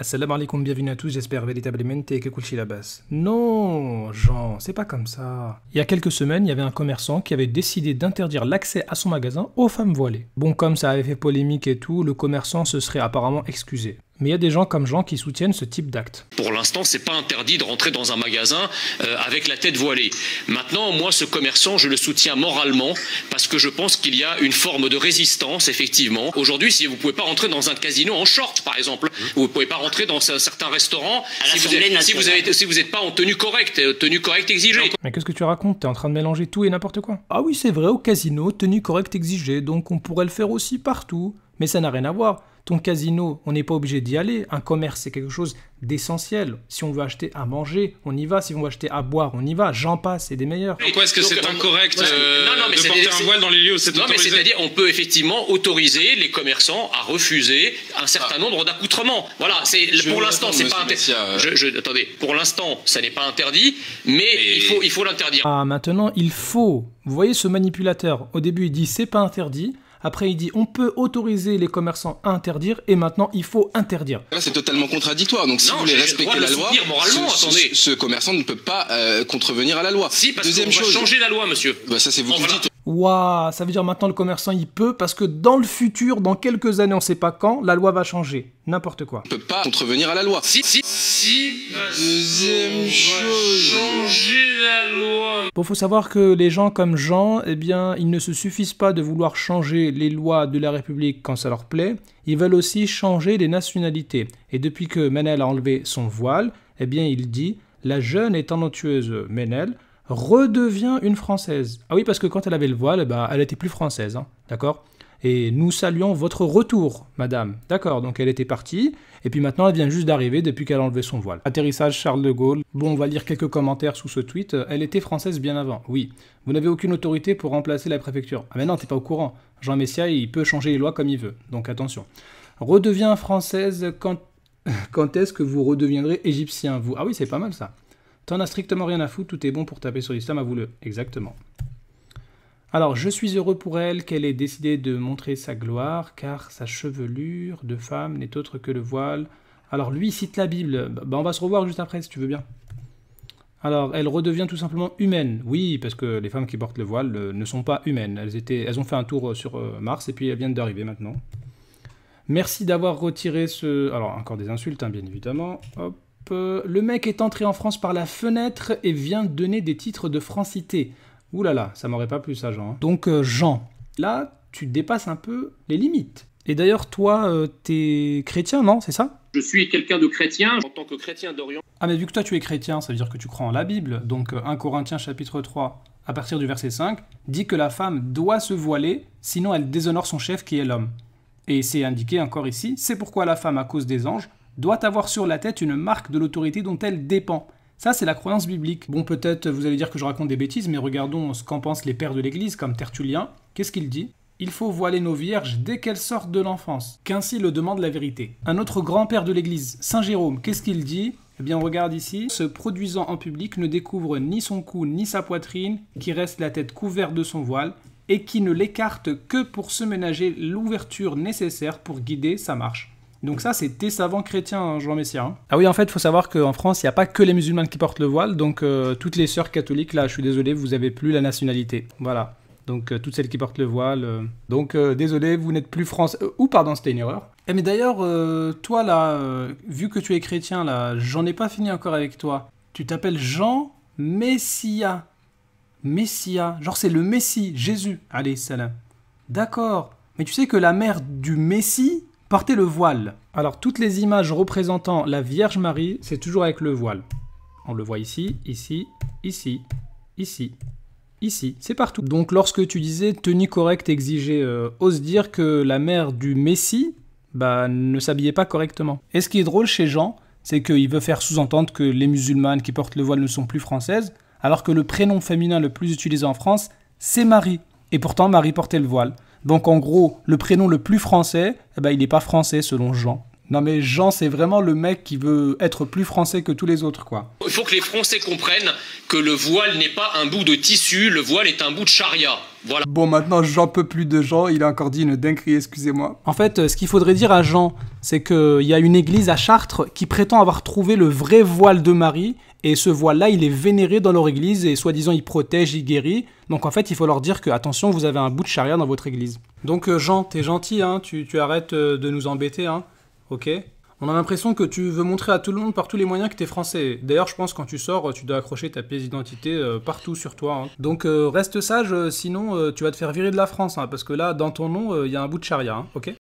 Assalamu alaikum, bienvenue à tous, j'espère véritablement que kulchi la basse. Non, Jean, c'est pas comme ça. Il y a quelques semaines, il y avait un commerçant qui avait décidé d'interdire l'accès à son magasin aux femmes voilées. Bon, comme ça avait fait polémique et tout, le commerçant se serait apparemment excusé. Mais il y a des gens comme Jean qui soutiennent ce type d'acte. Pour l'instant, c'est pas interdit de rentrer dans un magasin avec la tête voilée. Maintenant, moi, ce commerçant, je le soutiens moralement parce que je pense qu'il y a une forme de résistance, effectivement. Aujourd'hui, si vous pouvez pas rentrer dans un casino en short, par exemple, vous pouvez pas rentrer dans certains restaurants si vous n'êtes pas en tenue correcte exigée. Mais qu'est-ce que tu racontes? T'es en train de mélanger tout et n'importe quoi. Ah oui, c'est vrai, au casino, tenue correcte exigée, donc on pourrait le faire aussi partout. Mais ça n'a rien à voir. Ton casino, on n'est pas obligé d'y aller. Un commerce, c'est quelque chose d'essentiel. Si on veut acheter à manger, on y va. Si on veut acheter à boire, on y va. J'en passe, c'est des meilleurs. Pourquoi est-ce que c'est incorrect de porter un voile dans les lieux où c'est autorisé? Non, mais c'est-à-dire, on peut effectivement autoriser les commerçants à refuser un certain nombre d'accoutrements. Voilà, pour l'instant, c'est pas interdit. Attendez, pour l'instant, ça n'est pas interdit, mais il faut l'interdire. Ah, maintenant, il faut. Vous voyez ce manipulateur. Au début, il dit c'est pas interdit. Après, il dit on peut autoriser les commerçants à interdire et maintenant il faut interdire. Là, c'est totalement contradictoire. Donc, si vous voulez respecter la loi, ce commerçant ne peut pas contrevenir à la loi. Si, parce qu'on va changer la loi, monsieur. Bah, ça, c'est vous qui le dites. Waouh, ça veut dire maintenant le commerçant il peut parce que dans le futur, dans quelques années, on sait pas quand, la loi va changer. N'importe quoi. Il ne peut pas contrevenir à la loi. Deuxième chose, changer la loi. Bon, faut savoir que les gens comme Jean, eh bien, ils ne se suffisent pas de vouloir changer les lois de la République quand ça leur plaît, ils veulent aussi changer les nationalités. Et depuis que Menel a enlevé son voile, eh bien, il dit « La jeune et talentueuse Menel redevient une Française. » Ah oui, parce que quand elle avait le voile, bah, elle était plus française, hein, d'accord? Et nous saluons votre retour, madame. D'accord, donc elle était partie, et puis maintenant elle vient juste d'arriver depuis qu'elle a enlevé son voile. Atterrissage Charles de Gaulle. Bon, on va lire quelques commentaires sous ce tweet. Elle était française bien avant. Oui. Vous n'avez aucune autorité pour remplacer la préfecture. Ah mais non, t'es pas au courant. Jean Messia, il peut changer les lois comme il veut. Donc attention. Redevient française quand est-ce que vous redeviendrez égyptien, vous? Ah oui, c'est pas mal ça. T'en as strictement rien à foutre, tout est bon pour taper sur l'islam, avoue-le. Exactement. Alors, je suis heureux pour elle qu'elle ait décidé de montrer sa gloire, car sa chevelure de femme n'est autre que le voile. Alors, lui, il cite la Bible. Bah, on va se revoir juste après, si tu veux bien. Alors, elle redevient tout simplement humaine. Oui, parce que les femmes qui portent le voile ne sont pas humaines. Elles ont fait un tour sur Mars, et puis elles viennent d'arriver maintenant. Merci d'avoir retiré ce... Alors, encore des insultes, hein, bien évidemment. Hop. Le mec est entré en France par la fenêtre et vient donner des titres de francité. Ouh là là, ça m'aurait pas plu ça, Jean. Donc Jean, là, tu dépasses un peu les limites. Et d'ailleurs, toi, t'es chrétien, non? C'est ça? Je suis quelqu'un de chrétien, en tant que chrétien d'Orient. Ah mais vu que toi tu es chrétien, ça veut dire que tu crois en la Bible. Donc 1 Corinthiens chapitre 3, à partir du verset 5, dit que la femme doit se voiler, sinon elle déshonore son chef qui est l'homme. Et c'est indiqué encore ici, c'est pourquoi la femme, à cause des anges, doit avoir sur la tête une marque de l'autorité dont elle dépend. Ça, c'est la croyance biblique. Bon, peut-être vous allez dire que je raconte des bêtises, mais regardons ce qu'en pensent les pères de l'Église, comme Tertullien. Qu'est-ce qu'il dit? Il faut voiler nos vierges dès qu'elles sortent de l'enfance, qu'ainsi le demande la vérité. Un autre grand-père de l'Église, Saint Jérôme, qu'est-ce qu'il dit? Eh bien, on regarde ici. Se produisant en public ne découvre ni son cou ni sa poitrine, qui reste la tête couverte de son voile, et qui ne l'écarte que pour se ménager l'ouverture nécessaire pour guider sa marche. Donc ça, c'est tes savants chrétiens, hein, Jean Messia. Hein. Ah oui, en fait, il faut savoir qu'en France, il n'y a pas que les musulmanes qui portent le voile, donc toutes les sœurs catholiques, là, je suis désolé, vous n'avez plus la nationalité. Voilà. Donc toutes celles qui portent le voile. Donc désolé, vous n'êtes plus français. Ou pardon, c'était une erreur. Eh mais d'ailleurs, toi là, vu que tu es chrétien, là, j'en ai pas fini encore avec toi. Tu t'appelles Jean Messia. Messia, genre c'est le Messie, Jésus. Allez, salam. D'accord. Mais tu sais que la mère du Messie portait le voile. Alors, toutes les images représentant la Vierge Marie, c'est toujours avec le voile. On le voit ici, ici, ici, ici, ici, c'est partout. Donc, lorsque tu disais tenue correcte exigée, ose dire que la mère du Messie, bah, ne s'habillait pas correctement. Et ce qui est drôle chez Jean, c'est qu'il veut faire sous-entendre que les musulmanes qui portent le voile ne sont plus françaises, alors que le prénom féminin le plus utilisé en France, c'est Marie. Et pourtant, Marie portait le voile. Donc en gros, le prénom le plus français, eh ben, il n'est pas français selon Jean. Non mais Jean, c'est vraiment le mec qui veut être plus français que tous les autres, quoi. Il faut que les Français comprennent que le voile n'est pas un bout de tissu, le voile est un bout de charia. Voilà. Bon, maintenant, j'en peux plus de Jean. Il a encore dit une dinguerie, excusez-moi. En fait, ce qu'il faudrait dire à Jean, c'est qu'il y a une église à Chartres qui prétend avoir trouvé le vrai voile de Marie. Et ce voile-là, il est vénéré dans leur église et soi-disant, il protège, il guérit. Donc en fait, il faut leur dire que, attention, vous avez un bout de charia dans votre église. Donc Jean, t'es gentil, hein, tu arrêtes de nous embêter, hein, ok ? On a l'impression que tu veux montrer à tout le monde par tous les moyens que t'es français. D'ailleurs, je pense que quand tu sors, tu dois accrocher ta pièce d'identité partout sur toi. Hein. Donc reste sage, sinon tu vas te faire virer de la France, hein, parce que là, dans ton nom, il y a un bout de charia, hein, ok ?